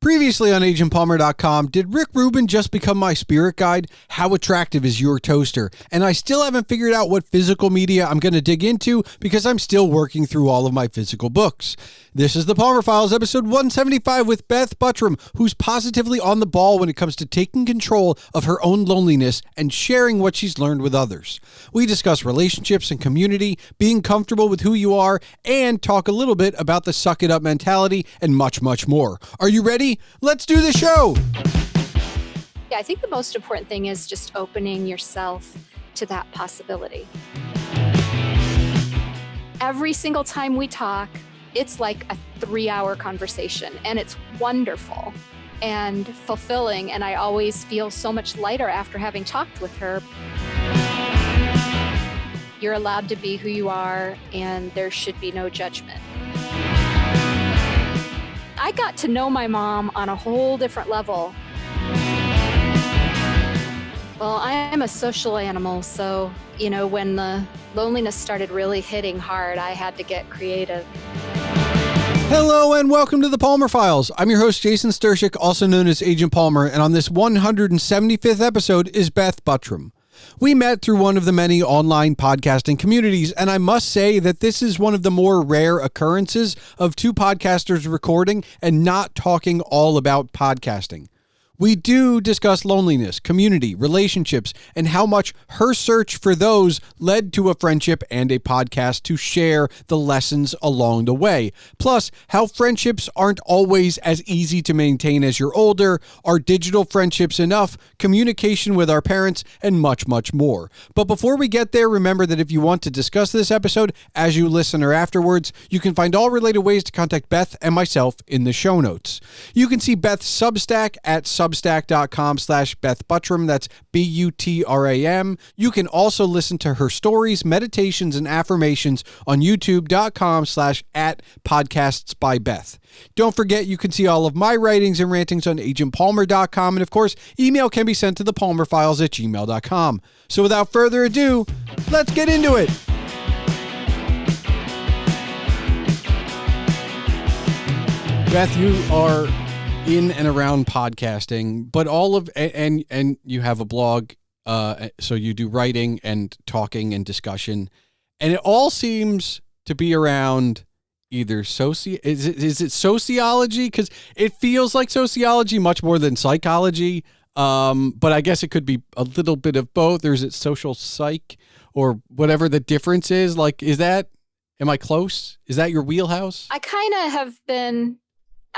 Previously on agentpalmer.com, did Rick Rubin just become my spirit guide? How attractive is your toaster? And I still haven't figured out what physical media I'm going to dig into because I'm still working through all of my physical books. This is the Palmer Files, episode 175 with Beth Butram, who's positively on the ball when it comes to taking control of her own loneliness and sharing what she's learned with others. We discuss relationships and community, being comfortable with who you are, and talk a little bit about the suck it up mentality and much, much more. Are you ready? Let's do the show. Yeah, I think the most important thing is just opening yourself to that possibility. Every single time we talk, it's like a 3-hour conversation, and it's wonderful and fulfilling, and I always feel so much lighter after having talked with her. You're allowed to be who you are, and there should be no judgment. I got to know my mom on a whole different level. Well, I'm a social animal, so, when the loneliness started really hitting hard, I had to get creative. Hello and welcome to the Palmer Files. I'm your host, Jason Stershik, also known as Agent Palmer, and on this 175th episode is Beth Butram. We met through one of the many online podcasting communities, and I must say that this is one of the more rare occurrences of two podcasters recording and not talking all about podcasting. We do discuss loneliness, community, relationships, and how much her search for those led to a friendship and a podcast to share the lessons along the way. Plus, how friendships aren't always as easy to maintain as you're older, are digital friendships enough, communication with our parents, and much, much more. But before we get there, remember that if you want to discuss this episode as you listen or afterwards, you can find all related ways to contact Beth and myself in the show notes. You can see Beth's Substack at substack.com/Beth Butram. That's Butram. You can also listen to her stories, meditations, and affirmations on youtube.com/@podcastsbybeth. Don't forget, you can see all of my writings and rantings on agentpalmer.com. And of course, email can be sent to thepalmerfiles@gmail.com. So without further ado, let's get into it. Beth, you are in and around podcasting, but all of, and you have a blog, so you do writing and talking and discussion, and it all seems to be around either is it sociology? Because it feels like sociology much more than psychology, but I guess it could be a little bit of both, or is it social psych, or whatever the difference is? Like, am I close? Is that your wheelhouse?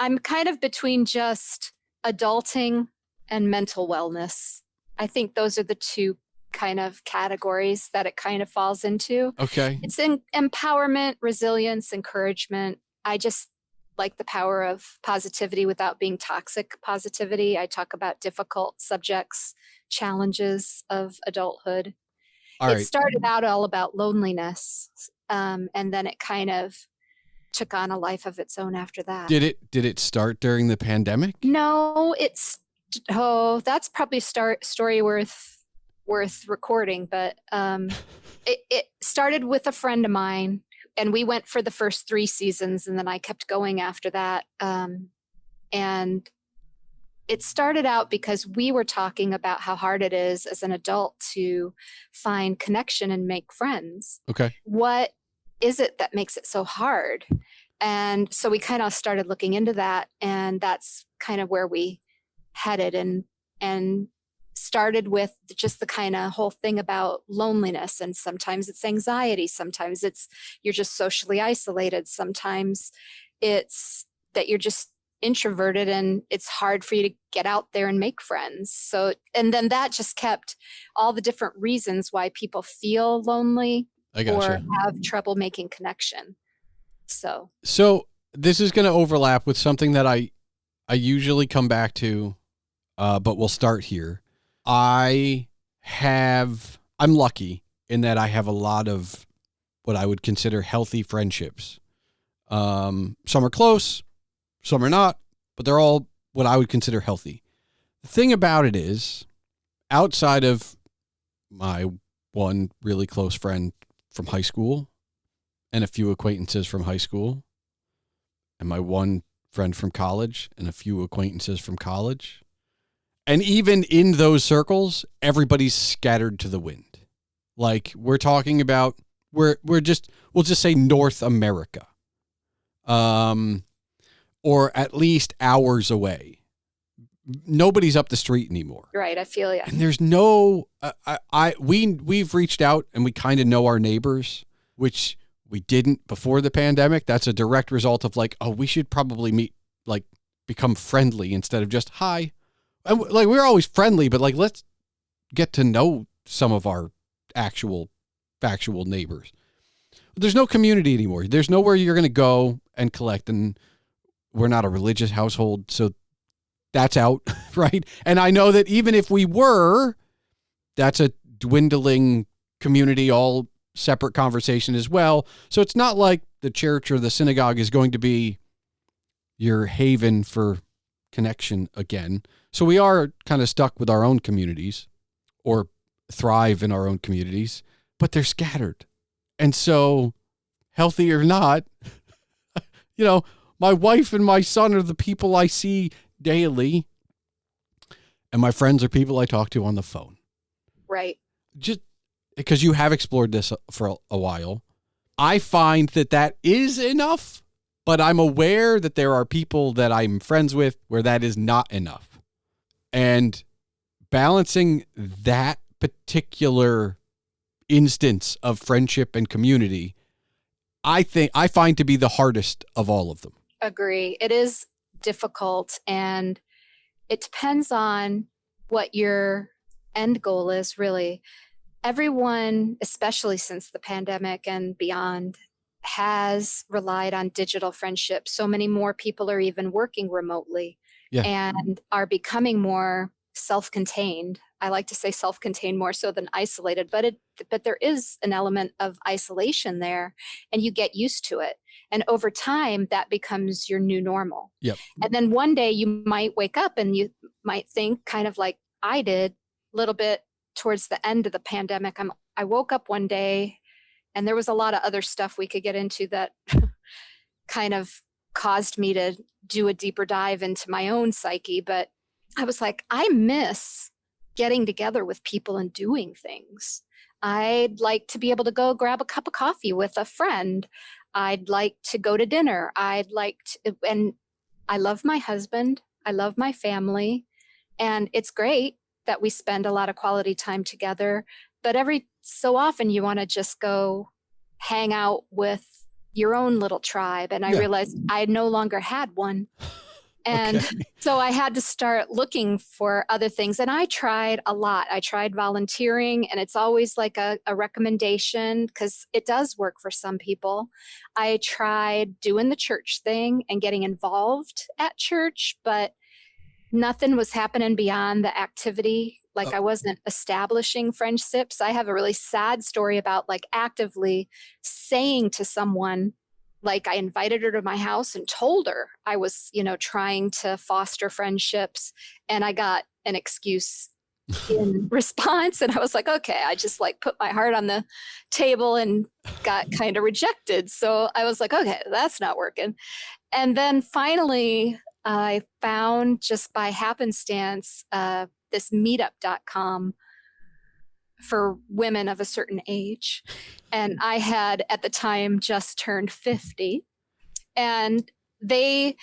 I'm kind of between just adulting and mental wellness. I think those are the two kind of categories that it kind of falls into. Okay. It's in empowerment, resilience, encouragement. I just like the power of positivity without being toxic positivity. I talk about difficult subjects, challenges of adulthood. It started out all about loneliness, and then it kind of took on a life of its own after that. Did it start during the pandemic? No, that's probably a story worth recording, but it started with a friend of mine, and we went for the first 3 seasons, and then I kept going after that. And it started out because we were talking about how hard it is as an adult to find connection and make friends. Okay. What is it that makes it so hard? And so we kind of started looking into that, and that's kind of where we headed, and started with just the kind of whole thing about loneliness. And sometimes it's anxiety, sometimes it's you're just socially isolated, sometimes it's that you're just introverted and it's hard for you to get out there and make friends. So, and then that just kept all the different reasons why people feel lonely or have trouble making connection. So this is going to overlap with something that I usually come back to, but we'll start here. I'm lucky in that I have a lot of what I would consider healthy friendships. Some are close, some are not, but they're all what I would consider healthy. The thing about it is, outside of my one really close friend from high school and a few acquaintances from high school and my one friend from college and a few acquaintances from college. And even in those circles, everybody's scattered to the wind. Like we're talking about, we'll just say North America, or at least hours away. Nobody's up the street anymore. Right. I feel you. And there's no, we've reached out and we kind of know our neighbors, which we didn't before the pandemic. That's a direct result of like, oh, we should probably meet, like become friendly instead of just hi. And like, we're always friendly, but like, let's get to know some of our actual factual neighbors. There's no community anymore. There's nowhere you're going to go and collect. And we're not a religious household. So that's out, right? And I know that even if we were, that's a dwindling community, all separate conversation as well. So it's not like the church or the synagogue is going to be your haven for connection again. So we are kind of stuck with our own communities or thrive in our own communities, but they're scattered. And so healthy or not, my wife and my son are the people I see daily, and my friends are people I talk to on the phone. Right. Just because you have explored this for a while, I find that is enough, but I'm aware that there are people that I'm friends with where that is not enough. And balancing that particular instance of friendship and community, I find to be the hardest of all of them. Agree. It is difficult, and it depends on what your end goal is, really. Everyone, especially since the pandemic and beyond, has relied on digital friendships. So many more people are even working remotely and are becoming more self-contained. I like to say self-contained more so than isolated, but there is an element of isolation there, and you get used to it. And over time, that becomes your new normal. Yep. And then one day you might wake up and you might think, kind of like I did a little bit towards the end of the pandemic. I woke up one day and there was a lot of other stuff we could get into that kind of caused me to do a deeper dive into my own psyche. But I was like, I miss getting together with people and doing things. I'd like to be able to go grab a cup of coffee with a friend. I'd like to go to dinner. And I love my husband. I love my family. And it's great that we spend a lot of quality time together. But every so often you want to just go hang out with your own little tribe. And I realized I no longer had one. And so I had to start looking for other things. And I tried a lot. I tried volunteering, and it's always like a recommendation because it does work for some people. I tried doing the church thing and getting involved at church, but nothing was happening beyond the activity. Like I wasn't establishing friendships. I have a really sad story about like actively saying to someone, like I invited her to my house and told her I was, trying to foster friendships, and I got an excuse in response. And I was like, okay, I just like put my heart on the table and got kind of rejected. So I was like, okay, that's not working. And then finally I found, just by happenstance, this meetup.com for women of a certain age. And I had at the time just turned 50, and they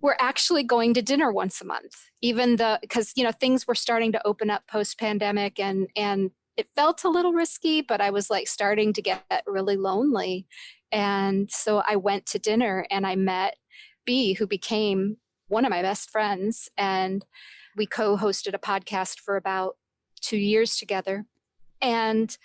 were actually going to dinner once a month, because things were starting to open up post-pandemic, and it felt a little risky, but I was like starting to get really lonely. And so I went to dinner and I met B, who became one of my best friends, and we co-hosted a podcast for about 2 years together. And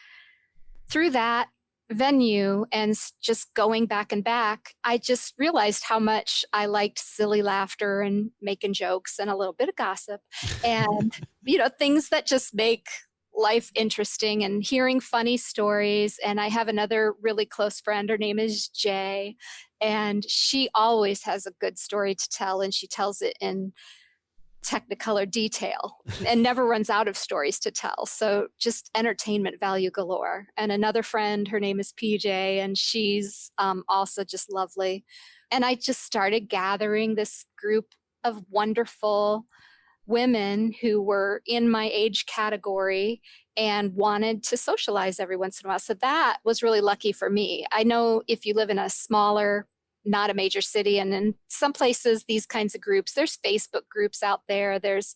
through that venue and just going back and back, I just realized how much I liked silly laughter and making jokes and a little bit of gossip and, things that just make life interesting, and hearing funny stories. And I have another really close friend. Her name is Jay, and she always has a good story to tell, and she tells it in technicolor detail and never runs out of stories to tell. So just entertainment value galore. And another friend, her name is PJ, and she's also just lovely. And I just started gathering this group of wonderful women who were in my age category and wanted to socialize every once in a while. So that was really lucky for me. I know if you live in a smaller, not a major city, and in some places, these kinds of groups, there's Facebook groups out there. There's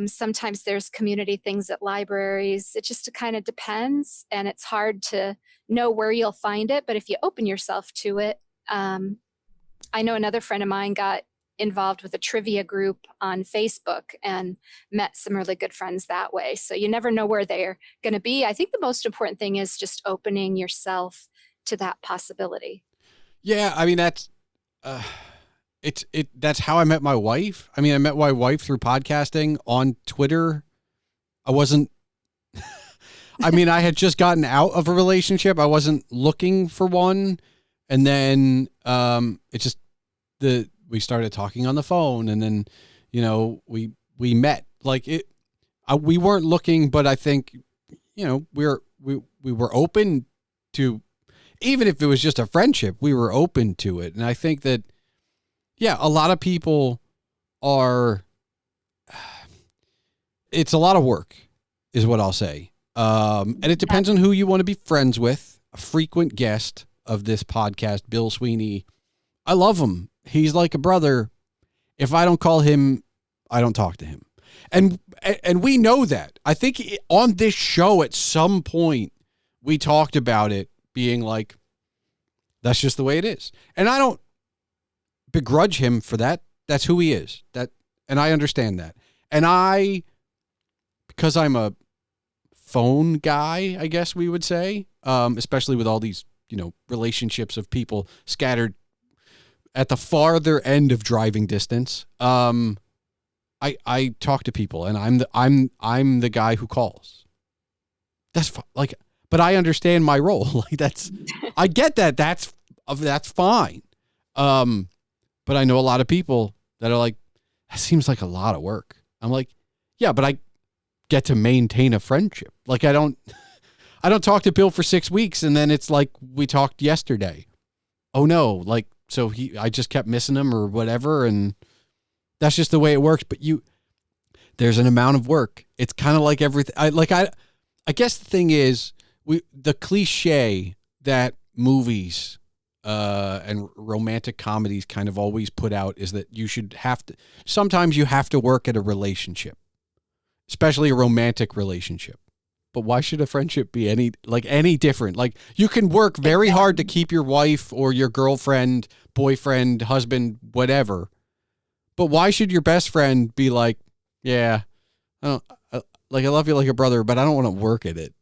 sometimes there's community things at libraries. It just kind of depends. And it's hard to know where you'll find it. But if you open yourself to it, I know another friend of mine got involved with a trivia group on Facebook and met some really good friends that way. So you never know where they're going to be. I think the most important thing is just opening yourself to that possibility. Yeah, I mean that's that's how I met my wife. I mean, I met my wife through podcasting on Twitter. I wasn't I mean, I had just gotten out of a relationship. I wasn't looking for one. And then we started talking on the phone, and then, we met. Like we weren't looking, but I think, we were open to, even if it was just a friendship, we were open to it. And I think that, yeah, a lot of people it's a lot of work is what I'll say. And it depends on who you want to be friends with. A frequent guest of this podcast, Bill Sweeney, I love him. He's like a brother. If I don't call him, I don't talk to him. And we know that. I think on this show at some point we talked about it being like, that's just the way it is. And I don't begrudge him for that. That's who he is. And I understand that. And because I'm a phone guy, I guess we would say, especially with all these, relationships of people scattered at the farther end of driving distance. I talk to people, and I'm the guy who calls. That's but I understand my role. I get that. That's fine. But I know a lot of people that are like, that seems like a lot of work. I'm like, yeah, but I get to maintain a friendship. Like I don't talk to Bill for 6 weeks and then it's like we talked yesterday. Oh no, like so I just kept missing him or whatever, and that's just the way it works. But there's an amount of work. It's kind of like everything. I guess the thing is the cliche that movies and romantic comedies kind of always put out is that sometimes you have to work at a relationship, especially a romantic relationship. But why should a friendship be any different? Like you can work very hard to keep your wife or your girlfriend, boyfriend, husband, whatever. But why should your best friend be like, yeah, I love you like a brother, but I don't want to work at it.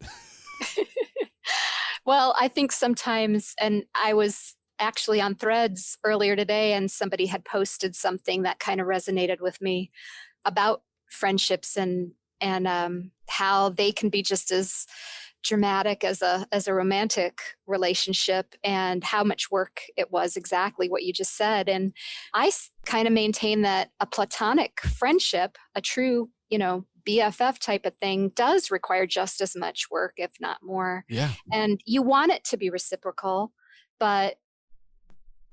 Well, I think sometimes, and I was actually on Threads earlier today, and somebody had posted something that kind of resonated with me about friendships and how they can be just as dramatic as a romantic relationship, and how much work it was, exactly what you just said. And I kind of maintain that a platonic friendship, a true, BFF type of thing, does require just as much work, if not more. Yeah. And you want it to be reciprocal, but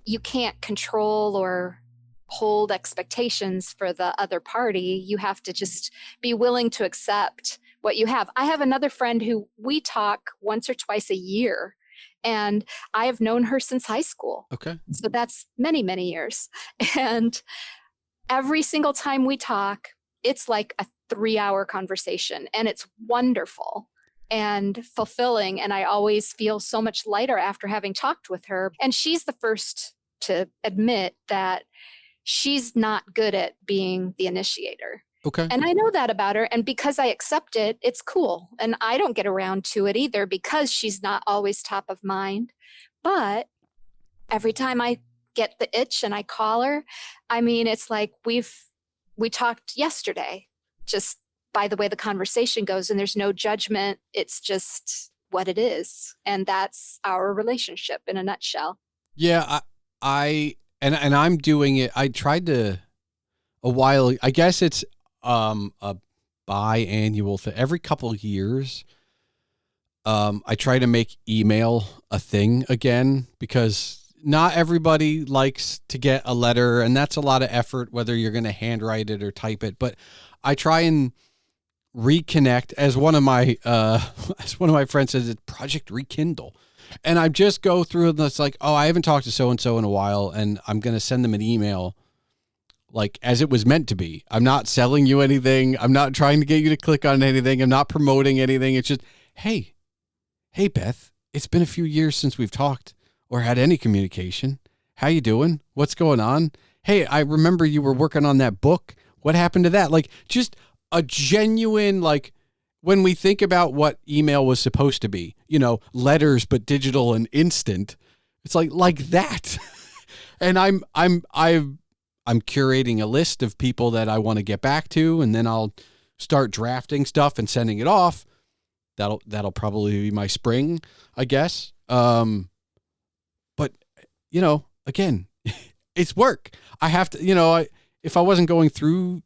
you can't control or hold expectations for the other party. You have to just be willing to accept what you have. I have another friend who we talk once or twice a year, and I have known her since high school. Okay. So that's many, many years. And every single time we talk, it's like a 3-hour conversation, and it's wonderful and fulfilling. And I always feel so much lighter after having talked with her. And she's the first to admit that she's not good at being the initiator. Okay. And I know that about her. And because I accept it, it's cool. And I don't get around to it either because she's not always top of mind. But every time I get the itch and I call her, I mean, it's like we talked yesterday, just by the way the conversation goes, and there's no judgment. It's just what it is. And that's our relationship in a nutshell. Yeah. And I'm doing it. I tried to a while. I guess it's a biannual thing. Every couple of years, I try to make email a thing again because not everybody likes to get a letter, and that's a lot of effort, whether you're going to handwrite it or type it. But I try and reconnect, as one of my friends says, it's Project Rekindle. And I just go through and it's like, oh, I haven't talked to so-and-so in a while, and I'm going to send them an email like as it was meant to be. I'm not selling you anything. I'm not trying to get you to click on anything. I'm not promoting anything. It's just, hey, Beth, it's been a few years since we've talked or had any communication. How you doing? What's going on? Hey, I remember you were working on that book. What happened to that? Like, just a genuine, like, when we think about what email was supposed to be, letters, but digital and instant, it's like that. And I'm curating a list of people that I want to get back to, and then I'll start drafting stuff and sending it off. That'll probably be my spring, I guess. But again, it's work. I have to, if I wasn't going through,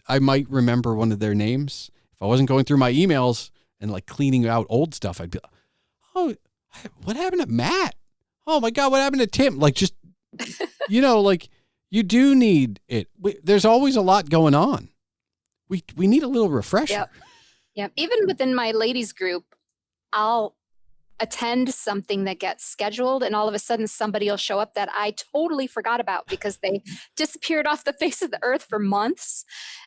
I might remember one of their names. If I wasn't going through my emails and like cleaning out old stuff, I'd be like, oh, what happened to Matt? Oh my God, what happened to Tim? Like, just, like, you do need it. There's always a lot going on. We need a little refresher. Yep. Even within my ladies group, I'll attend something that gets scheduled, and all of a sudden somebody will show up that I totally forgot about because they disappeared off the face of the earth for months.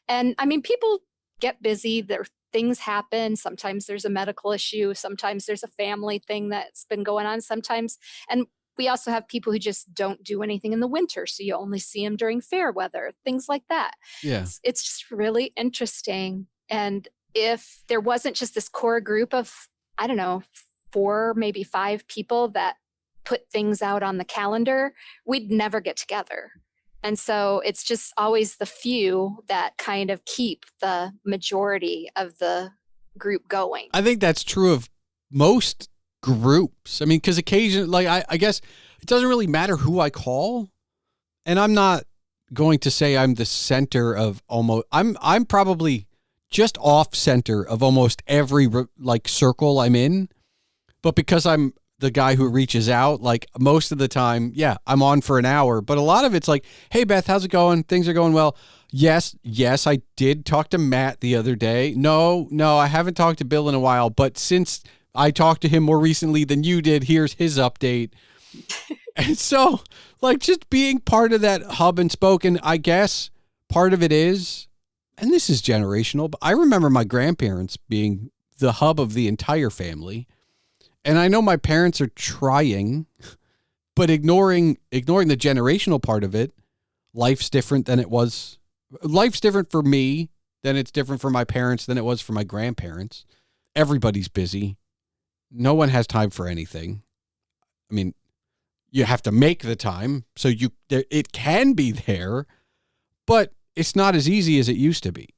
And I mean, people get busy. Things happen. Sometimes there's a medical issue. Sometimes there's a family thing that's been going on sometimes. And we also have people who just don't do anything in the winter. So you only see them during fair weather, things like that. Yeah. It's just really interesting. And if there wasn't just this core group of, I don't know, 4, maybe 5 people that put things out on the calendar, we'd never get together. And so it's just always the few that kind of keep the majority of the group going. I think that's true of most groups. I mean, because occasionally, like, I guess it doesn't really matter who I call. And I'm not going to say I'm the center of I'm probably just off center of almost every like circle I'm in. But because I'm the guy who reaches out, like, most of the time, yeah, I'm on for an hour. But a lot of it's like, hey, Beth, how's it going? Things are going well. Yes, I did talk to Matt the other day. No, I haven't talked to Bill in a while. But since I talked to him more recently than you did, here's his update. And so, like, just being part of that hub and spoke, and I guess part of it is, and this is generational, but I remember my grandparents being the hub of the entire family. And I know my parents are trying, but ignoring the generational part of it. Life's different than it was. Life's different for me than it's different for my parents than it was for my grandparents. Everybody's busy. No one has time for anything. I mean, you have to make the time, so it can be there, but it's not as easy as it used to be.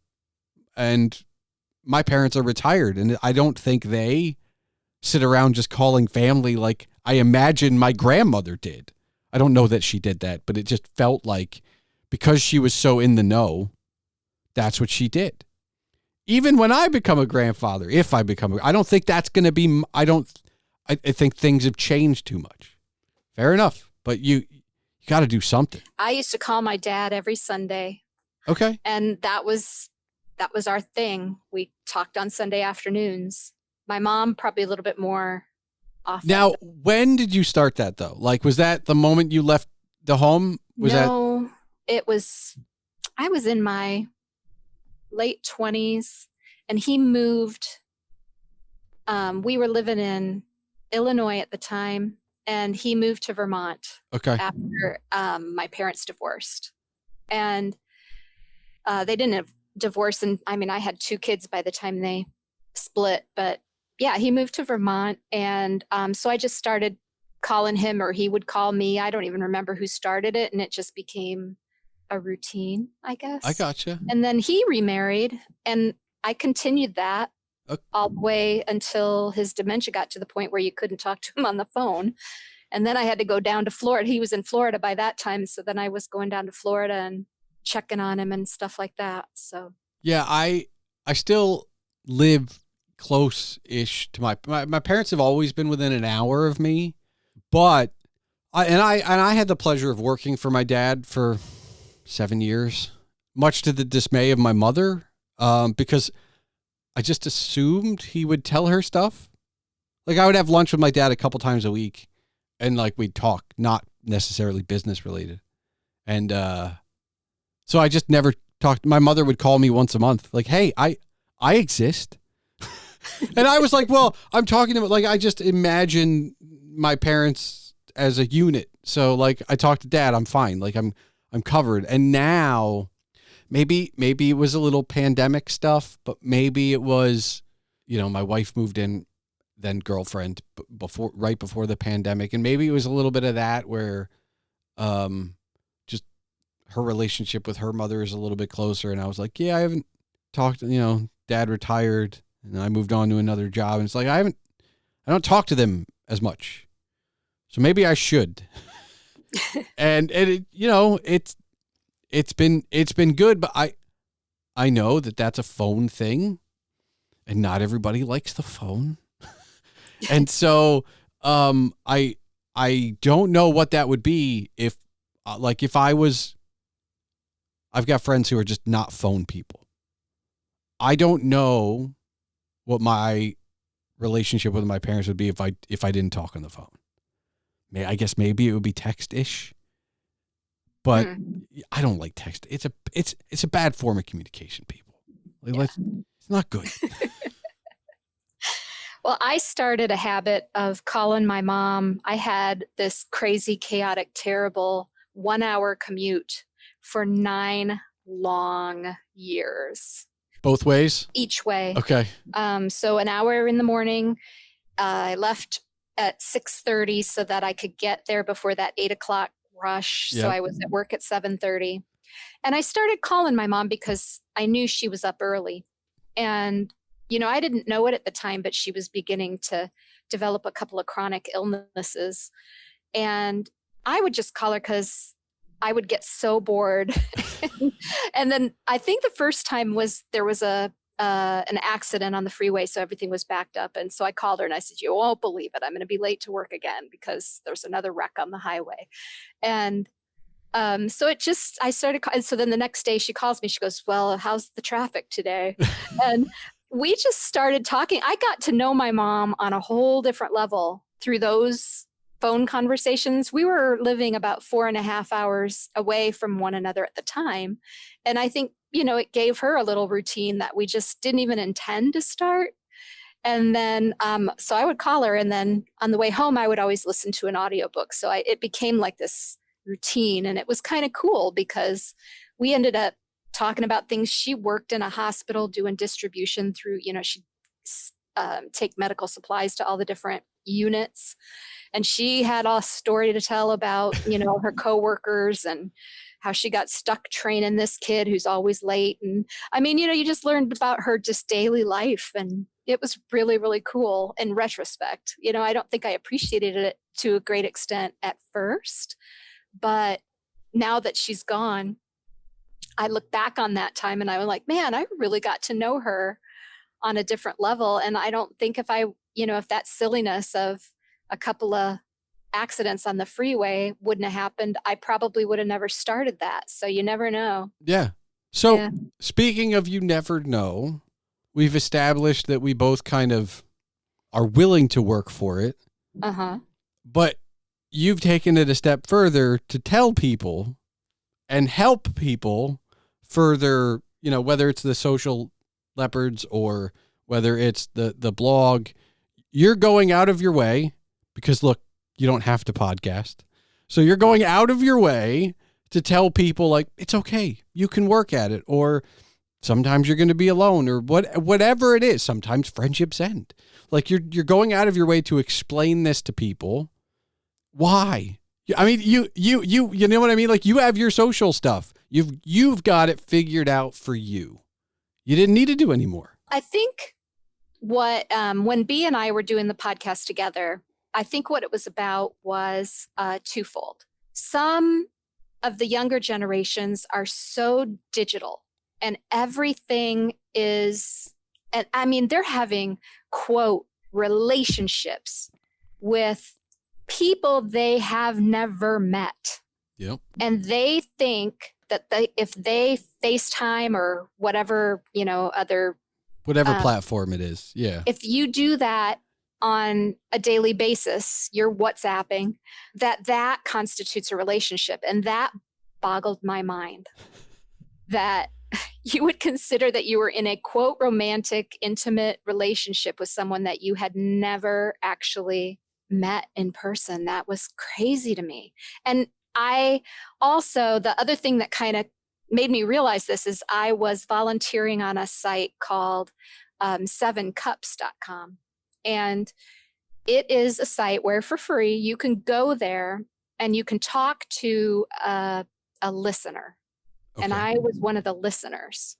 And my parents are retired, and I don't think they sit around just calling family like I imagine my grandmother did. I don't know that she did that, but it just felt like, because she was so in the know, that's what she did. Even when I become a grandfather, I don't think that's going to be, I think things have changed too much. Fair enough. But you got to do something. I used to call my dad every Sunday. Okay. And that was our thing. We talked on Sunday afternoons. My mom probably a little bit more often. Now, when did you start that, though? Like, was that the moment you left the home? It was, I was in my late 20s, and he moved. We were living in Illinois at the time, and he moved to Vermont. Okay. After my parents divorced. And they didn't have divorce. And I mean, I had 2 kids by the time they split, but yeah, he moved to Vermont. And so I just started calling him, or he would call me. I don't even remember who started it. And it just became a routine, I guess. I gotcha. And then he remarried, and I continued that all the way until his dementia got to the point where you couldn't talk to him on the phone. And then I had to go down to Florida. He was in Florida by that time. So then I was going down to Florida and checking on him and stuff like that. So yeah, I still live close-ish to my parents have always been within an hour of me, but I had the pleasure of working for my dad for 7 years, much to the dismay of my mother, because I just assumed he would tell her stuff. Like, I would have lunch with my dad a couple times a week, and like we'd talk, not necessarily business related. And so I just never talked. My mother would call me once a month, like, "Hey, I exist," and I was like, "Well, I'm talking about like I just imagine my parents as a unit. So like I talk to dad, I'm fine. Like I'm covered." And now maybe it was a little pandemic stuff, but maybe it was, my wife moved in, then girlfriend right before the pandemic. And maybe it was a little bit of that where, just her relationship with her mother is a little bit closer. And I was like, yeah, I haven't talked, dad retired and I moved on to another job. And it's like, I don't talk to them as much. So maybe I should. And it's been good, but I know that that's a phone thing and not everybody likes the phone. And so, I don't know what that would be if I've got friends who are just not phone people. I don't know what my relationship with my parents would be if I didn't talk on the phone. I guess maybe it would be text-ish, but I don't like text. It's a bad form of communication, people. Like, it's not good. Well, I started a habit of calling my mom. I had this crazy, chaotic, terrible 1-hour commute for 9 long years. Both ways? Each way. Okay. So an hour in the morning, I left at 6:30 so that I could get there before that 8 o'clock rush. Yep. So I was at work at 7:30. And I started calling my mom because I knew she was up early. And, I didn't know it at the time, but she was beginning to develop a couple of chronic illnesses. And I would just call her because I would get so bored. And then I think the first time there was an accident on the freeway, so everything was backed up. And so I called her and I said, "You won't believe it. I'm going to be late to work again because there's another wreck on the highway." And so I started, and so then the next day she calls me, she goes, "Well, how's the traffic today?" And we just started talking. I got to know my mom on a whole different level through those phone conversations. We were living about 4.5 hours away from one another at the time. And I think, it gave her a little routine that we just didn't even intend to start. And then, so I would call her, and then on the way home, I would always listen to an audiobook. So it became like this routine, and it was kind of cool because we ended up talking about things. She worked in a hospital doing distribution through, she'd take medical supplies to all the different units. And she had a story to tell about, her coworkers and how she got stuck training this kid who's always late. And I mean, you just learned about her just daily life. And it was really, really cool in retrospect. I don't think I appreciated it to a great extent at first, but now that she's gone, I look back on that time and I was like, man, I really got to know her on a different level. And I don't think if that silliness of a couple of accidents on the freeway wouldn't have happened, I probably would have never started that. So you never know. Yeah. So Speaking of you never know, we've established that we both kind of are willing to work for it. Uh-huh. But you've taken it a step further to tell people and help people further, whether it's the social Leopards or whether it's the blog. You're going out of your way because, look, you don't have to podcast. So you're going out of your way to tell people, like, it's okay, you can work at it, or sometimes you're going to be alone, or whatever it is. Sometimes friendships end. Like, you're going out of your way to explain this to people. Why? I mean, you know what I mean? Like, you have your social stuff. You've got it figured out for you. You didn't need to do any more. I think when B and I were doing the podcast together, I think what it was about was twofold. Some of the younger generations are so digital and everything is, and I mean, they're having, quote, relationships with people they have never met. Yep. And they think that if they FaceTime or whatever, other platform it is. Yeah. If you do that on a daily basis, you're WhatsApping, that constitutes a relationship. And that boggled my mind that you would consider that you were in a quote romantic, intimate relationship with someone that you had never actually met in person. That was crazy to me. And I also, the other thing that kind of made me realize this is I was volunteering on a site called 7cups.com. And it is a site where for free, you can go there and you can talk to a listener. Okay. And I was one of the listeners.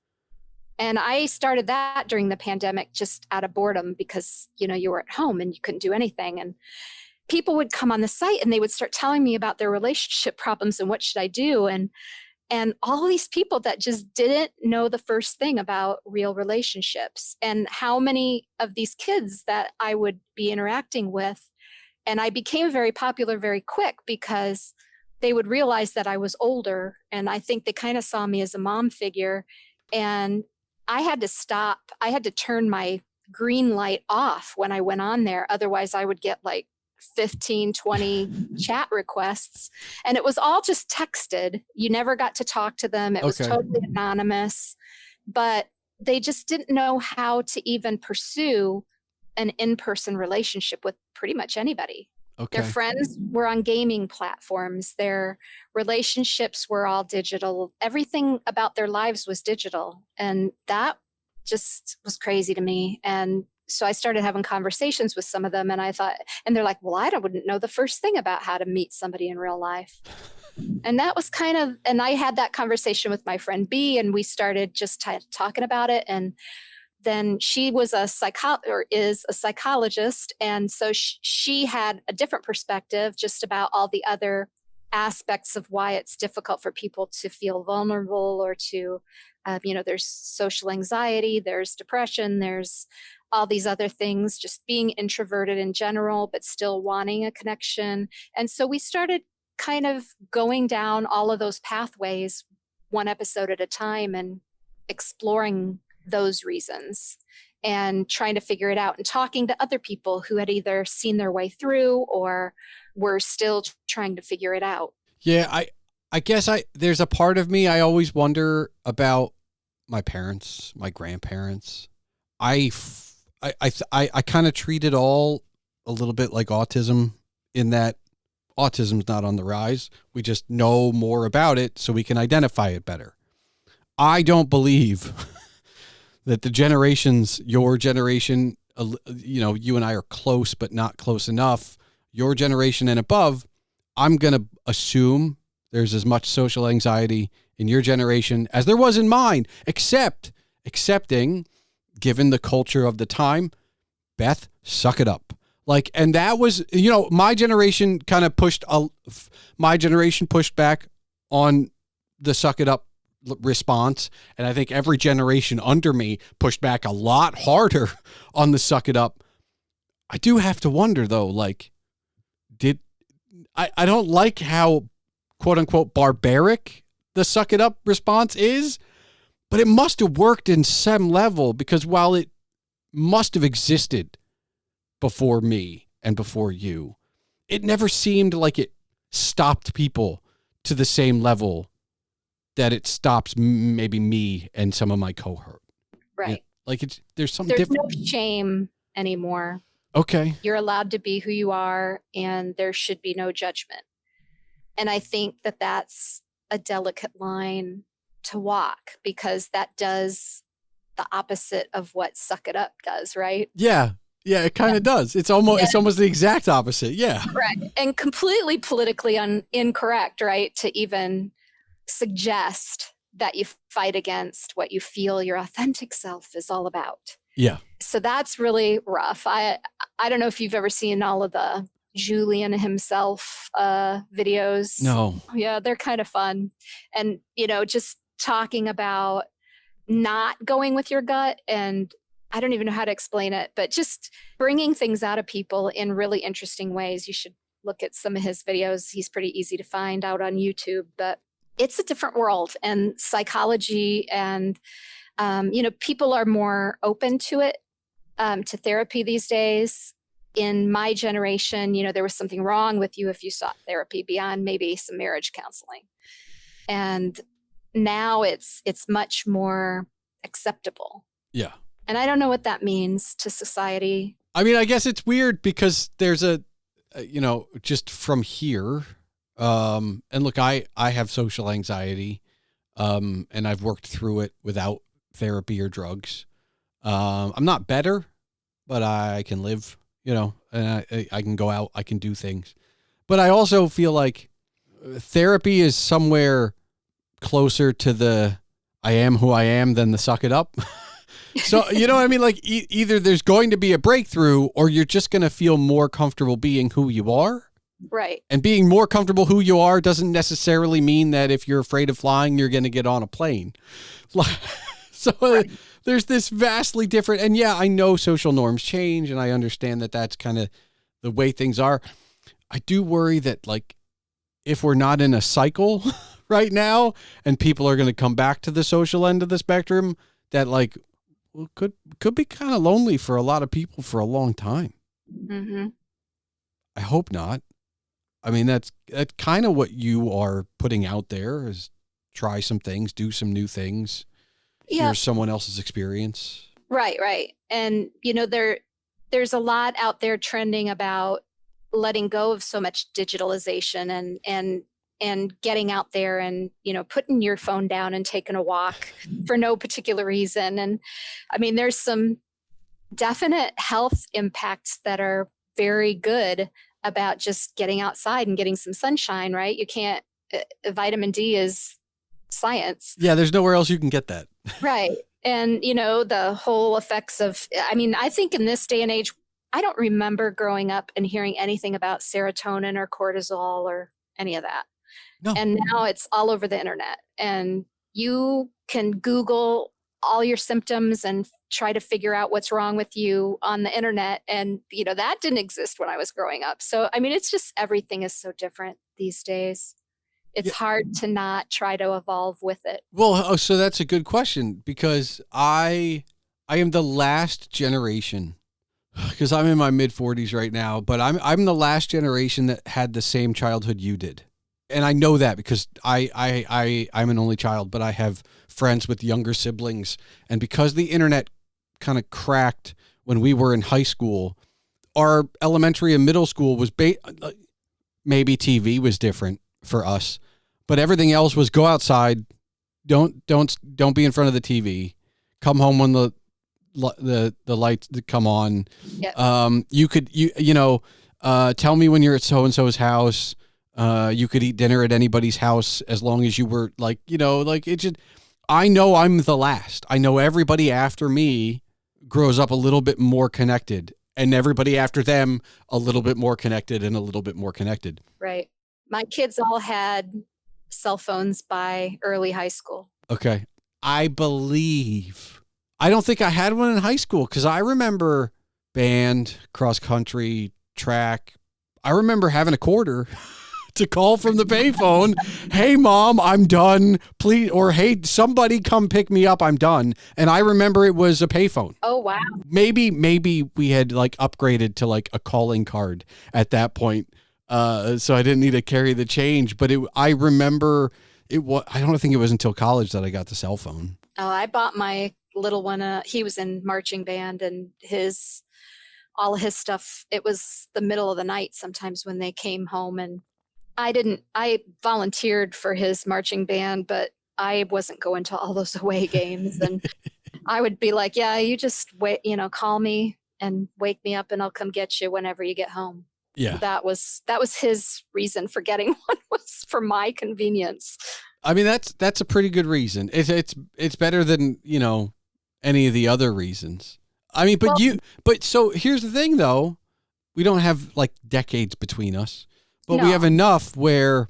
And I started that during the pandemic just out of boredom because, you were at home and you couldn't do anything. And people would come on the site and they would start telling me about their relationship problems and what should I do. And all these people that just didn't know the first thing about real relationships and how many of these kids that I would be interacting with. And I became very popular very quick because they would realize that I was older. And I think they kind of saw me as a mom figure. And I had to stop. I had to turn my green light off when I went on there. Otherwise, I would get like 15, 20 chat requests. And it was all just texted. You never got to talk to them. It was totally anonymous. But they just didn't know how to even pursue an in-person relationship with pretty much anybody. Okay. Their friends were on gaming platforms. Their relationships were all digital. Everything about their lives was digital. And that just was crazy to me. And so I started having conversations with some of them and I thought, and they're like, well, I wouldn't know the first thing about how to meet somebody in real life. And that was and I had that conversation with my friend B and we started just talking about it. And then she was is a psychologist. And so she had a different perspective just about all the other aspects of why it's difficult for people to feel vulnerable or to, there's social anxiety, there's depression, there's all these other things, just being introverted in general, but still wanting a connection. And so we started kind of going down all of those pathways one episode at a time and exploring those reasons and trying to figure it out and talking to other people who had either seen their way through or were still trying to figure it out. Yeah, I guess there's a part of me I always wonder about my parents, my grandparents. I kind of treat it all a little bit like autism in that autism's not on the rise. We just know more about it so we can identify it better. I don't believe that the generations, your generation, you and I are close, but not close enough. Your generation and above, I'm going to assume there's as much social anxiety in your generation as there was in mine, accepting, given the culture of the time, Beth, suck it up. And that was, my generation kind of pushed back on the suck it up response. And I think every generation under me pushed back a lot harder on the suck it up. I do have to wonder though, I don't like how quote unquote barbaric the suck it up response is, but it must have worked in some level because while it must have existed before me and before you, it never seemed like it stopped people to the same level that it stops maybe me and some of my cohort. Right. There's something different. No shame anymore. Okay. You're allowed to be who you are and there should be no judgment. And I think that that's a delicate line to walk because that does the opposite of what suck it up does, right? Yeah. Yeah, it kind of does. It's almost the exact opposite. Yeah. Right. And completely politically incorrect, right? To even suggest that you fight against what you feel your authentic self is all about. Yeah. So that's really rough. I don't know if you've ever seen all of the JulienHimself videos. No. Yeah, they're kind of fun. And, just talking about not going with your gut, and I don't even know how to explain it, but just bringing things out of people in really interesting ways. You should look at some of his videos. He's pretty easy to find out on YouTube, but it's a different world, and psychology and, people are more open to it, to therapy these days. In my generation, there was something wrong with you if you sought therapy beyond maybe some marriage counseling. And now it's much more acceptable. Yeah. And I don't know what that means to society. I mean, I guess it's weird because there's just from here, and look, I have social anxiety, and I've worked through it without therapy or drugs. I'm not better, but I can live, and I can go out, I can do things. But I also feel like therapy is somewhere closer to the I am who I am than the suck it up. So, you know what I mean? Like either there's going to be a breakthrough or you're just going to feel more comfortable being who you are. Right. And being more comfortable who you are doesn't necessarily mean that if you're afraid of flying, you're going to get on a plane. So right. There's this vastly different, and yeah, I know social norms change and I understand that that's kind of the way things are. I do worry that like, if we're not in a cycle right now and people are going to come back to the social end of the spectrum, that like, could be kind of lonely for a lot of people for a long time. Mm-hmm. I hope not. I mean, that's kind of what you are putting out there is try some things, do some new things, hear someone else's experience. Right. And, there's a lot out there trending about letting go of so much digitalization and getting out there and, putting your phone down and taking a walk for no particular reason. And I mean, there's some definite health impacts that are very good about just getting outside and getting some sunshine, right? You can't, vitamin D is science. Yeah, there's nowhere else you can get that. Right. And, the whole effects of, I think in this day and age, I don't remember growing up and hearing anything about serotonin or cortisol or any of that. No. And now it's all over the internet, and you can Google all your symptoms and try to figure out what's wrong with you on the internet. And, that didn't exist when I was growing up. So, it's just everything is so different these days. It's hard to not try to evolve with it. Well, so that's a good question because I am the last generation, because I'm in my mid 40s right now, but I'm the last generation that had the same childhood you did. And I know that because I'm an only child, but I have friends with younger siblings. And because the internet kind of cracked when we were in high school, our elementary and middle school was maybe TV was different for us, but everything else was go outside, don't be in front of the TV, come home when the lights come on. Yep. You could tell me when you're at so and so's house. You could eat dinner at anybody's house as long as you were I know I'm the last. I know everybody after me grows up a little bit more connected, and everybody after them a little bit more connected and a little bit more connected. Right. My kids all had cell phones by early high school. Okay. I don't think I had one in high school because I remember band, cross country, track. I remember having a quarter to call from the payphone. Hey, Mom, I'm done. Please. Or, hey, somebody come pick me up. I'm done. And I remember it was a payphone. Oh, wow. Maybe we had like upgraded to like a calling card at that point. So I didn't need to carry the change. But I remember it was, I don't think it was until college that I got the cell phone. Oh, I bought my little one. He was in marching band, and all his stuff, it was the middle of the night sometimes when they came home, and I volunteered for his marching band, but I wasn't going to all those away games. And I would be like, yeah, you just wait, call me and wake me up and I'll come get you whenever you get home. Yeah. That was his reason for getting one, was for my convenience. I mean, that's a pretty good reason. It's better than, any of the other reasons. I mean, but so here's the thing though. We don't have like decades between us. But we have enough where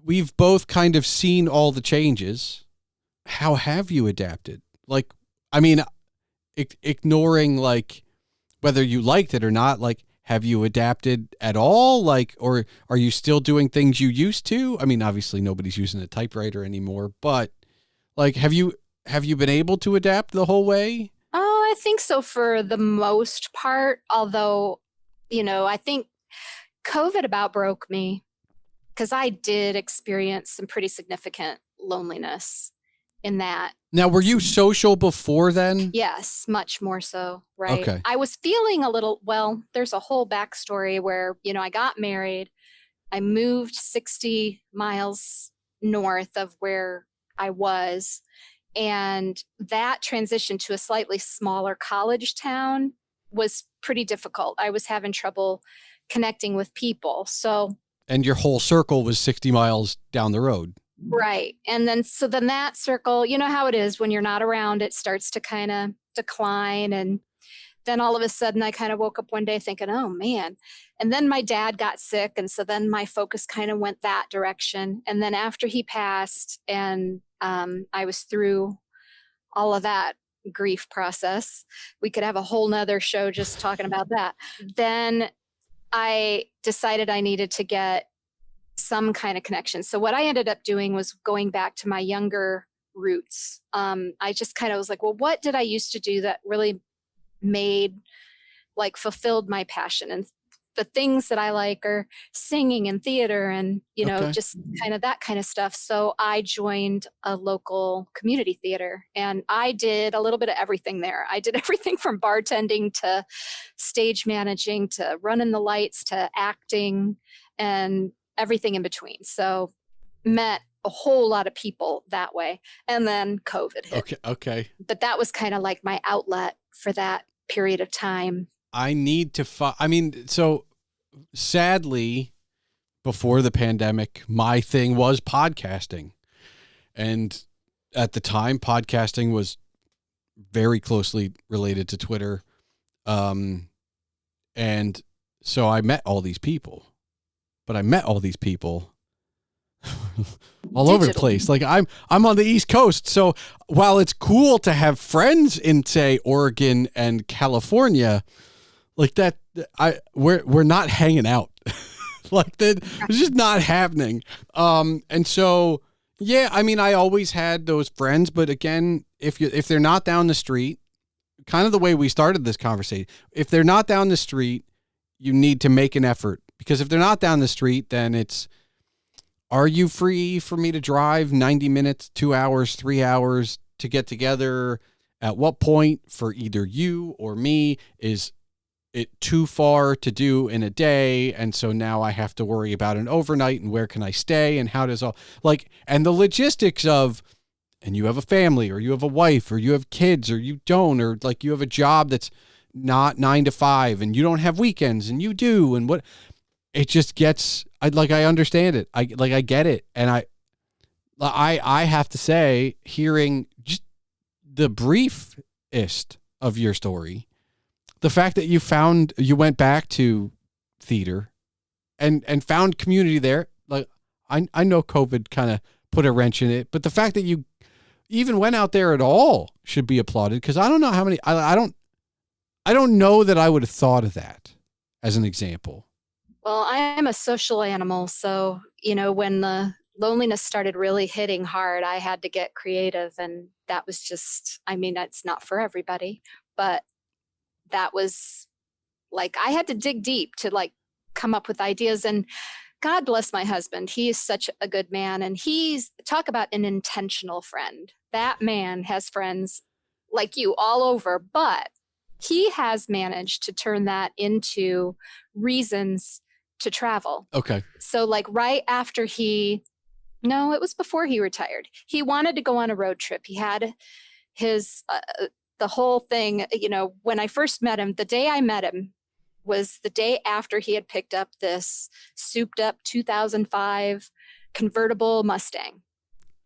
we've both kind of seen all the changes. How have you adapted? Like, I mean, ignoring like whether you liked it or not, like, have you adapted at all? Like, or are you still doing things you used to? I mean, obviously nobody's using a typewriter anymore, but like, have you been able to adapt the whole way? Oh, I think so for the most part. Although, I think COVID about broke me because I did experience some pretty significant loneliness in that. Now, were you social before then? Yes, much more so, right? Okay. I was feeling a little, well, there's a whole backstory where, I got married. I moved 60 miles north of where I was. And that transition to a slightly smaller college town was pretty difficult. I was having trouble connecting with people. So, And your whole circle was 60 miles down the road. right. And then, so then that circle, you know how it is when you're not around, it starts to kind of decline. And then all of a sudden I kind of woke up one day thinking, oh man. And then my dad got sick. And so then my focus kind of went that direction. And then after he passed and I was through all of that grief process, we could have a whole nother show just talking about that. Then I decided I needed to get some kind of connection. So what I ended up doing was going back to my younger roots. I just kind of was like, well, what did I used to do that really fulfilled my passion? And the things that I like are singing and theater and, Okay. just kind of that kind of stuff. So I joined a local community theater and I did a little bit of everything there. I did everything from bartending to stage managing to running the lights to acting and everything in between. So met a whole lot of people that way. And then COVID hit. Okay. But that was kind of like my outlet for that period of time. I need to so sadly, before the pandemic, my thing was podcasting. And at the time, podcasting was very closely related to Twitter. And so I met all these people. But I met all these people all over the place. Like I'm on the East Coast. So while it's cool to have friends in, say, Oregon and California, like that, we're not hanging out. Like that, it's just not happening. And so, yeah, I mean, I always had those friends, but again, if they're not down the street, kind of the way we started this conversation, if they're not down the street, you need to make an effort, because if they're not down the street, then it's, are you free for me to drive 90 minutes, 2 hours, 3 hours to get together? At what point for either you or me is it too far to do in a day? And so now I have to worry about an overnight and where can I stay and how does all and the logistics of, and you have a family or you have a wife or you have kids or you don't, or like you have a job that's not 9 to 5 and you don't have weekends and you do. And what it just gets, I understand it. I get it. And I have to say, hearing just the briefest of your story, the fact that you went back to theater and found community there. Like I know COVID kind of put a wrench in it, but the fact that you even went out there at all should be applauded. Cause I don't know how many, I don't know that I would have thought of that as an example. Well, I am a social animal. So, when the loneliness started really hitting hard, I had to get creative. And that was just, that's not for everybody, but that was I had to dig deep to come up with ideas. And God bless my husband. He is such a good man. And talk about an intentional friend. That man has friends like you all over, but he has managed to turn that into reasons to travel. Okay. So right after it was before he retired. He wanted to go on a road trip. He had his, the whole thing, when I first met him, the day I met him was the day after he had picked up this souped up 2005 convertible Mustang.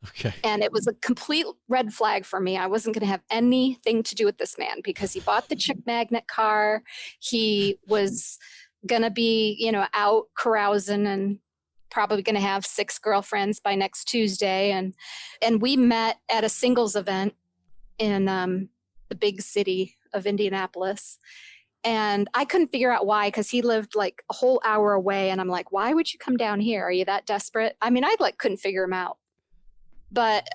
Okay. And it was a complete red flag for me. I wasn't going to have anything to do with this man because he bought the chick magnet car. He was going to be, out carousing and probably going to have 6 girlfriends by next Tuesday. And we met at a singles event in the big city of Indianapolis. And I couldn't figure out why, because he lived like a whole hour away. And I'm like, why would you come down here? Are you that desperate? I mean, I like couldn't figure him out. But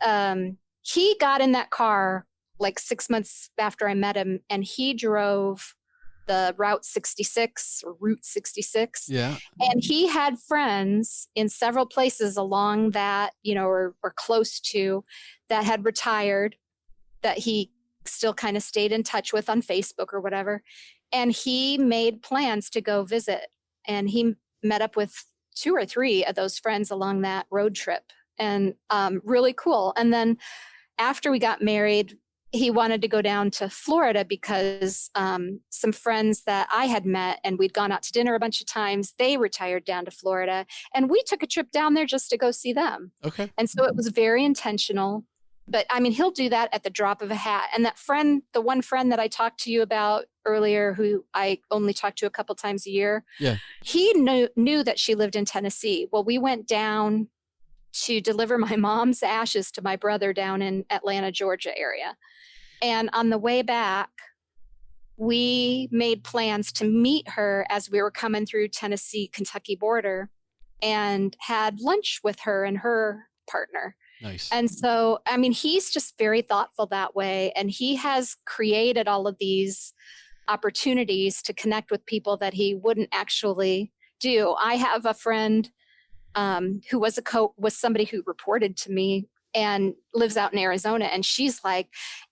he got in that car like 6 months after I met him, and he drove the Route 66 or Route 66. Yeah. And he had friends in several places along that, or close to, that had retired, that he still kind of stayed in touch with on Facebook or whatever. And he made plans to go visit. And he met up with 2 or 3 of those friends along that road trip. And really cool. And then after we got married, he wanted to go down to Florida because some friends that I had met and we'd gone out to dinner a bunch of times, they retired down to Florida. And we took a trip down there just to go see them. Okay. And so it was very intentional. But I mean, he'll do that at the drop of a hat. And that friend, the one friend that I talked to you about earlier, who I only talk to a couple times a year, he knew that she lived in Tennessee. Well, we went down to deliver my mom's ashes to my brother down in Atlanta, Georgia area. And on the way back, we made plans to meet her as we were coming through Tennessee-Kentucky border, and had lunch with her and her partner. Nice. And so, I mean, he's just very thoughtful that way. And he has created all of these opportunities to connect with people that he wouldn't actually do. I have a friend who was somebody who reported to me and lives out in Arizona. And she's like,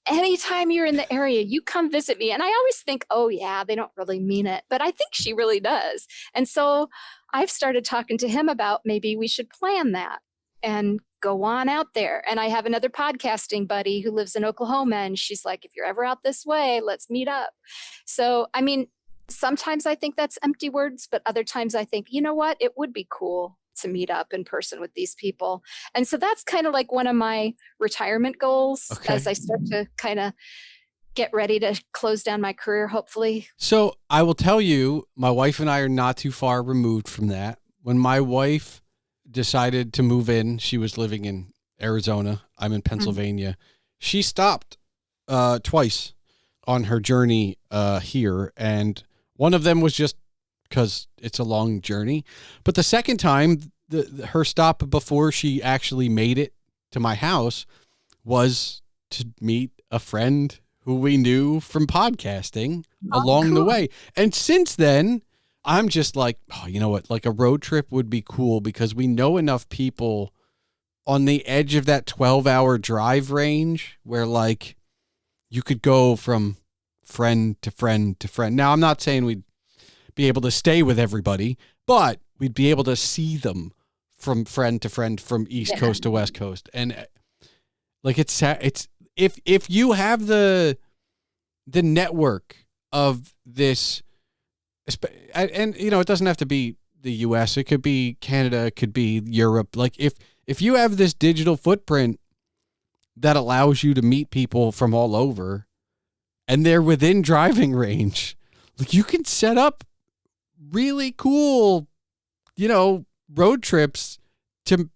anytime you're in the area, you come visit me. And I always think, oh yeah, they don't really mean it, but I think she really does. And so I've started talking to him about maybe we should plan that and go on out there. And I have another podcasting buddy who lives in Oklahoma, and she's like, if you're ever out this way, let's meet up. So, I mean, sometimes I think that's empty words, but other times I think, you know what, it would be cool to meet up in person with these people. And so that's kind of like one of my retirement goals as I start to kind of get ready to close down my career, hopefully. So I will tell you, my wife and I are not too far removed from that. When my wife decided to move in, she was living in Arizona. I'm in Pennsylvania. She stopped twice on her journey here. And one of them was just because it's a long journey. But the second time, her stop before she actually made it to my house was to meet a friend who we knew from podcasting along the way. And since then, I'm just like, oh, you know what? Like a road trip would be cool because we know enough people on the edge of that 12-hour drive range where like you could go from friend to friend to friend. Now, I'm not saying we'd be able to stay with everybody, but we'd be able to see them from friend to friend, from East Coast to West Coast. And like, it's if you have the network of this, and you know, it doesn't have to be the US, it could be Canada, it could be Europe. Like if you have this digital footprint that allows you to meet people from all over and they're within driving range, like you can set up really cool, you know, road trips to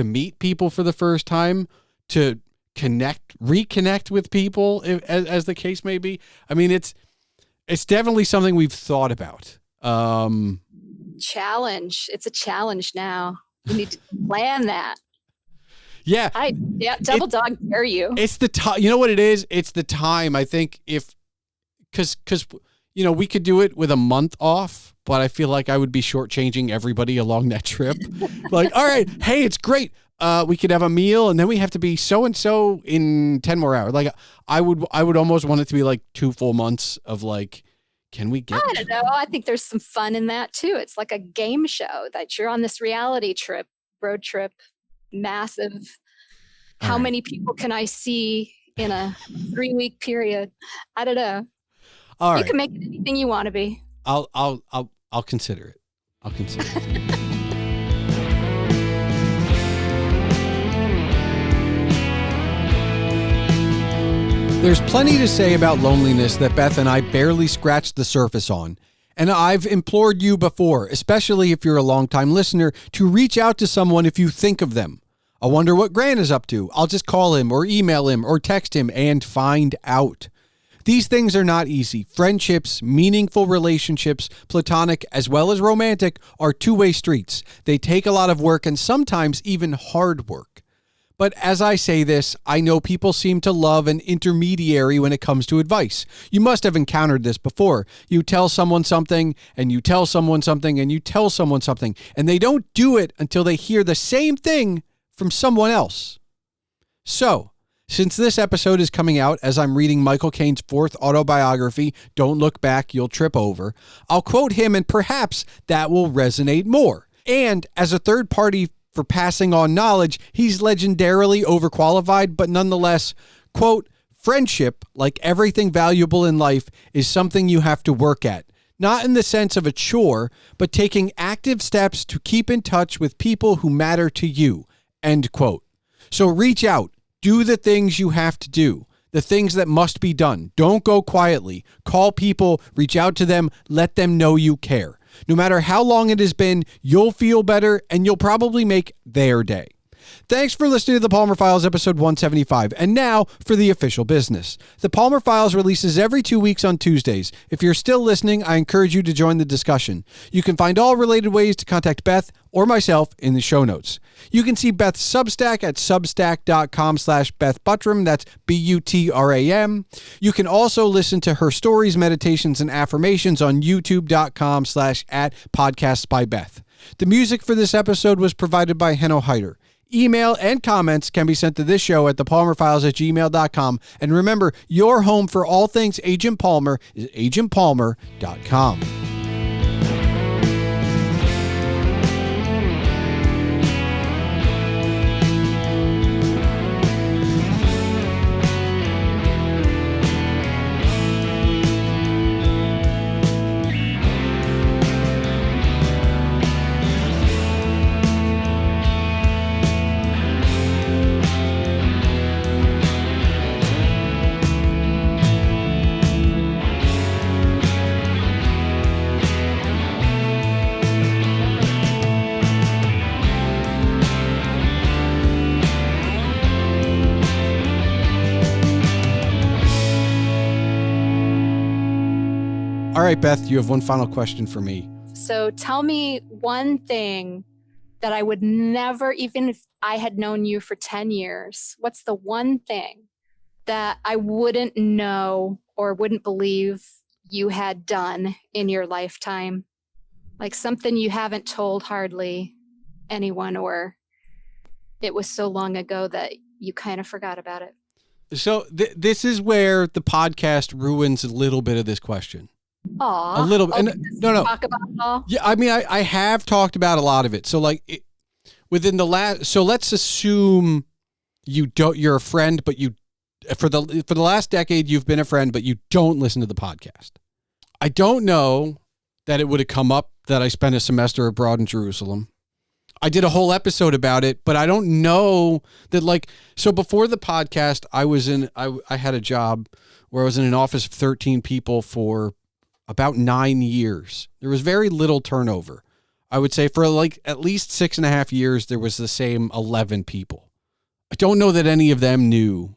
meet people for the first time, to reconnect with people, as the case may be. I mean, it's definitely something we've thought about. Challenge. It's a challenge now. You need to plan that. Yeah. Double dog dare you. It's the time. You know what it is? It's the time. I think because you know, we could do it with a month off, but I feel like I would be shortchanging everybody along that trip. Like, all right, hey, it's great. We could have a meal, and then we have to be so-and-so in 10 more hours. Like, I would almost want it to be like 2 full months of like, can we get... I don't know. I think there's some fun in that too. It's like a game show that you're on this reality trip, road trip, massive. How many people can I see in a 3-week period? I don't know. All right. You can make it anything you want to be. I'll consider it. I'll consider it. There's plenty to say about loneliness that Beth and I barely scratched the surface on. And I've implored you before, especially if you're a longtime listener, to reach out to someone if you think of them. I wonder what Grant is up to. I'll just call him or email him or text him and find out. These things are not easy. Friendships, meaningful relationships, platonic as well as romantic, are two-way streets. They take a lot of work and sometimes even hard work. But as I say this, I know people seem to love an intermediary when it comes to advice. You must have encountered this before. You tell someone something, and you tell someone something, and you tell someone something, and they don't do it until they hear the same thing from someone else. So, since this episode is coming out as I'm reading Michael Caine's 4th autobiography, Don't Look Back, You'll Trip Over, I'll quote him and perhaps that will resonate more. And as a third party for passing on knowledge, he's legendarily overqualified, but nonetheless, quote, friendship, like everything valuable in life, is something you have to work at. Not in the sense of a chore, but taking active steps to keep in touch with people who matter to you, end quote. So reach out, do the things you have to do, the things that must be done. Don't go quietly. Call people, reach out to them, let them know you care. No matter how long it has been, you'll feel better and you'll probably make their day. Thanks for listening to The Palmer Files, episode 175. And now for the official business. The Palmer Files releases every 2 weeks on Tuesdays. If you're still listening, I encourage you to join the discussion. You can find all related ways to contact Beth or myself in the show notes. You can see Beth's Substack at substack.com/Beth Butram. That's Butram. You can also listen to her stories, meditations, and affirmations on youtube.com/@podcastsbybeth. The music for this episode was provided by Henno Heitur. Email and comments can be sent to this show at thepalmerfiles@gmail.com. And remember, your home for all things Agent Palmer is agentpalmer.com. All right, Beth, you have one final question for me. So tell me one thing that I would never, even if I had known you for 10 years, what's the one thing that I wouldn't know or wouldn't believe you had done in your lifetime? Like something you haven't told hardly anyone, or it was so long ago that you kind of forgot about it. So this is where the podcast ruins a little bit of this question. Aw. A little bit. No. Talk about it all? Yeah, I mean, I have talked about a lot of it. So like within the last, so let's assume you're a friend, but you, for the last decade, you've been a friend, but you don't listen to the podcast. I don't know that it would have come up that I spent a semester abroad in Jerusalem. I did a whole episode about it, but I don't know that, like, so before the podcast, I had a job where I was in an office of 13 people for about 9 years. There was very little turnover. I would say for like at least 6.5 years, there was the same 11 people. I don't know that any of them knew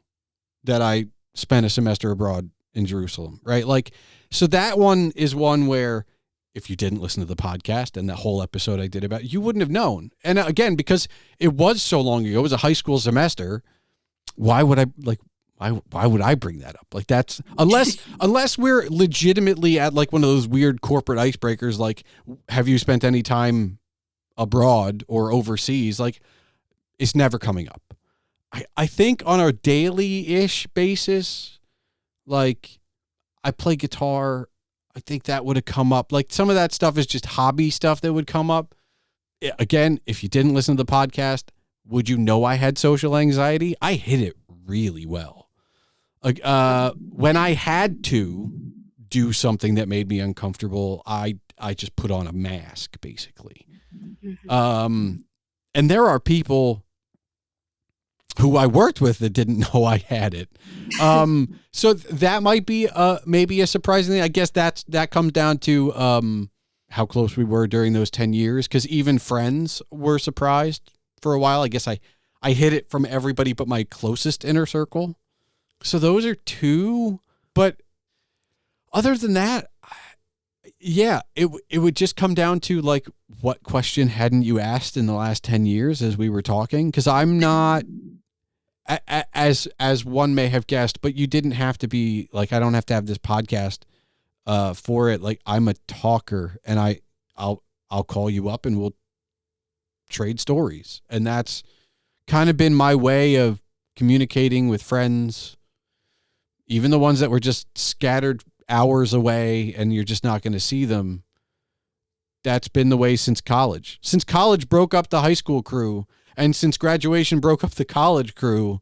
that I spent a semester abroad in Jerusalem, right? Like, so that one is one where if you didn't listen to the podcast and that whole episode I did about it, you wouldn't have known. And again, because it was so long ago, it was a high school semester. Why would I bring that up? Like, that's unless we're legitimately at like one of those weird corporate icebreakers, like, have you spent any time abroad or overseas? Like, it's never coming up. I think on a daily-ish basis, like, I play guitar. I think that would have come up. Like, some of that stuff is just hobby stuff that would come up. Again, if you didn't listen to the podcast, would you know I had social anxiety? I hid it really well. Like, when I had to do something that made me uncomfortable, I just put on a mask, basically. And there are people who I worked with that didn't know I had it. So that might be maybe a surprising thing. I guess that comes down to how close we were during those 10 years, because even friends were surprised for a while. I guess I hid it from everybody but my closest inner circle. So those are two. But other than that, yeah, it would just come down to like, what question hadn't you asked in the last 10 years as we were talking? Because I'm not, as one may have guessed, but you didn't have to be like, I don't have to have this podcast for it. Like, I'm a talker, and I'll call you up and we'll trade stories. And that's kind of been my way of communicating with friends, even the ones that were just scattered hours away and you're just not going to see them. That's been the way since college. Since college broke up the high school crew, and since graduation broke up the college crew,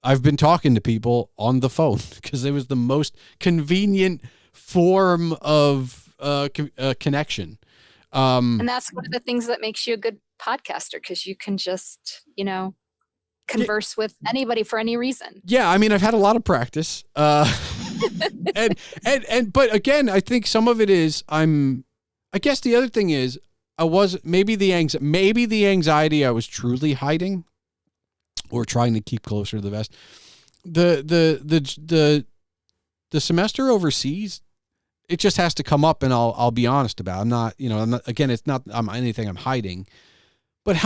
I've been talking to people on the phone because it was the most convenient form of connection. And that's one of the things that makes you a good podcaster, because you can just, converse with anybody for any reason. Yeah, I mean, I've had a lot of practice. But again, I think some of it is I guess the other thing is maybe the anxiety I was truly hiding or trying to keep closer to the vest. The semester overseas, it just has to come up, and I'll be honest about it. I'm not, again, it's not anything I'm hiding, but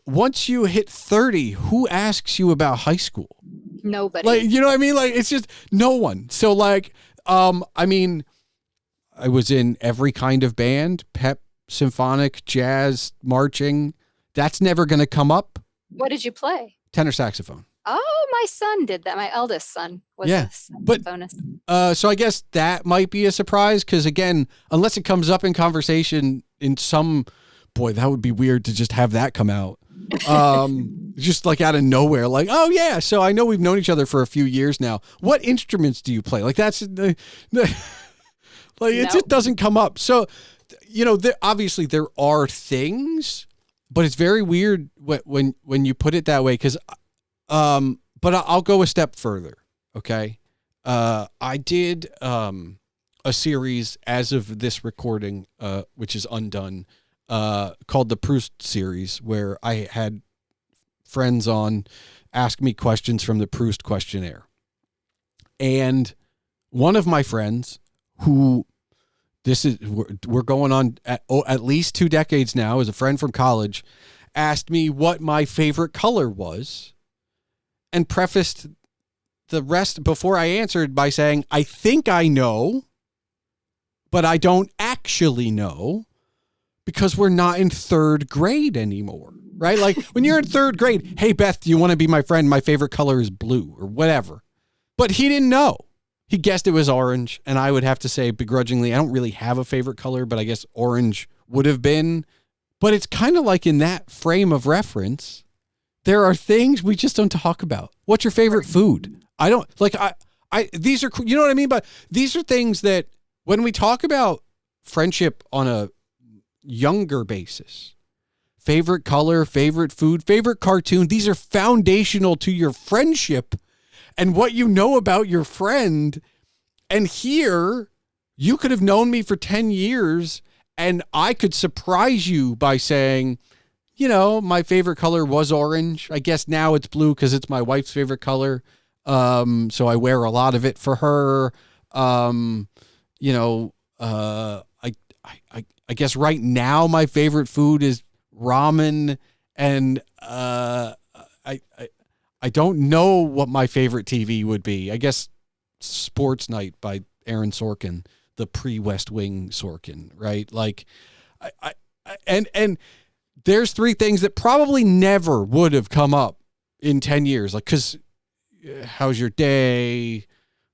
once you hit 30, who asks you about high school? Nobody. Like, you know what I mean? Like, it's just no one. So like, I mean, I was in every kind of band, pep, symphonic, jazz, marching. That's never going to come up. What did you play? Tenor saxophone. Oh, my son did that. My eldest son was a saxophonist. So I guess that might be a surprise, because again, unless it comes up in conversation in some, boy, that would be weird to just have that come out. Just like out of nowhere, like, oh yeah, so I know we've known each other for a few years now. What instruments do you play? Like, that's like, it just doesn't come up. So, obviously there are things, but it's very weird when you put it that way. Because, but I'll go a step further. Okay, I did a series as of this recording, which is undone, called the Proust series, where I had friends on ask me questions from the Proust questionnaire. And one of my friends, who we're going on at least 2 decades now, is a friend from college, asked me what my favorite color was, and prefaced the rest before I answered by saying, I think I know, but I don't actually know, because we're not in 3rd grade anymore, right? Like, when you're in 3rd grade, hey, Beth, do you want to be my friend? My favorite color is blue, or whatever. But he didn't know. He guessed it was orange, and I would have to say begrudgingly, I don't really have a favorite color, but I guess orange would have been. But it's kind of like, in that frame of reference, there are things we just don't talk about. What's your favorite food? I don't, like, these are, you know what I mean? But these are things that, when we talk about friendship on a younger basis, favorite color, favorite food, favorite cartoon, these are foundational to your friendship and what you know about your friend. And here, you could have known me for 10 years, and I could surprise you by saying, my favorite color was orange. I guess now it's blue because it's my wife's favorite color. So I wear a lot of it for her. I guess right now my favorite food is ramen, and I don't know what my favorite TV would be. I guess Sports Night by Aaron Sorkin, the pre-West Wing Sorkin, right? Like, and there's 3 things that probably never would have come up in 10 years. Like, 'cause how's your day?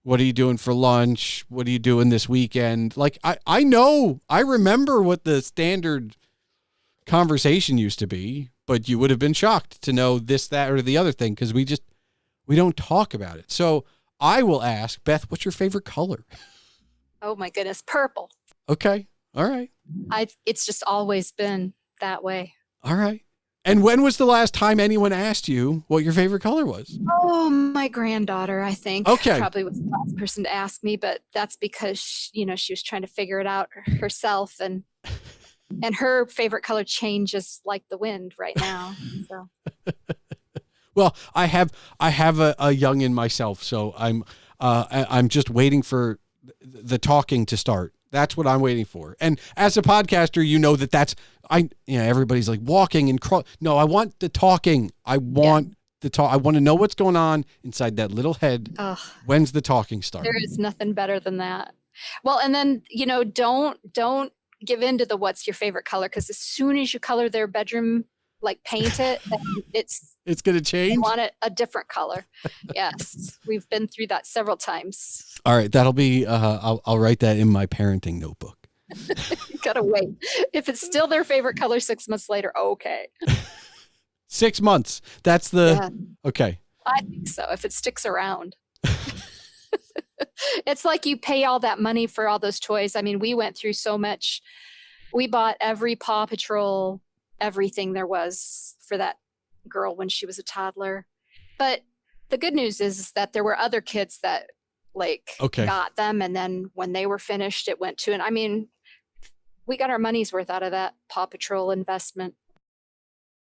What are you doing for lunch? What are you doing this weekend? Like, I remember what the standard conversation used to be, but you would have been shocked to know this, that, or the other thing, because we don't talk about it. So I will ask, Beth, what's your favorite color? Oh my goodness, purple. Okay. All right. It's just always been that way. All right. And when was the last time anyone asked you what your favorite color was? Oh, my granddaughter, I think. Okay. Probably was the last person to ask me, but that's because, she was trying to figure it out herself, and her favorite color changes like the wind right now. So. Well, I have a youngin myself, so I'm just waiting for the talking to start. That's what I'm waiting for. And as a podcaster, you know everybody's like walking and no, I want the talking. I want the talk. I want to know what's going on inside that little head. Ugh. When's the talking start? There is nothing better than that. Well, and then, don't give in to the what's your favorite color, because as soon as you color their bedroom, like paint it, it's going to change. You want it a different color. Yes. We've been through that several times. All right. That'll be, I'll write that in my parenting notebook. You gotta wait. If it's still their favorite color 6 months later, okay. 6 months. That's okay. I think so. If it sticks around. It's like you pay all that money for all those toys. I mean, we went through so much. We bought every Paw Patrol, everything there was for that girl when she was a toddler. But the good news is that there were other kids that got them. And then when they were finished, it went to, and I mean, we got our money's worth out of that Paw Patrol investment.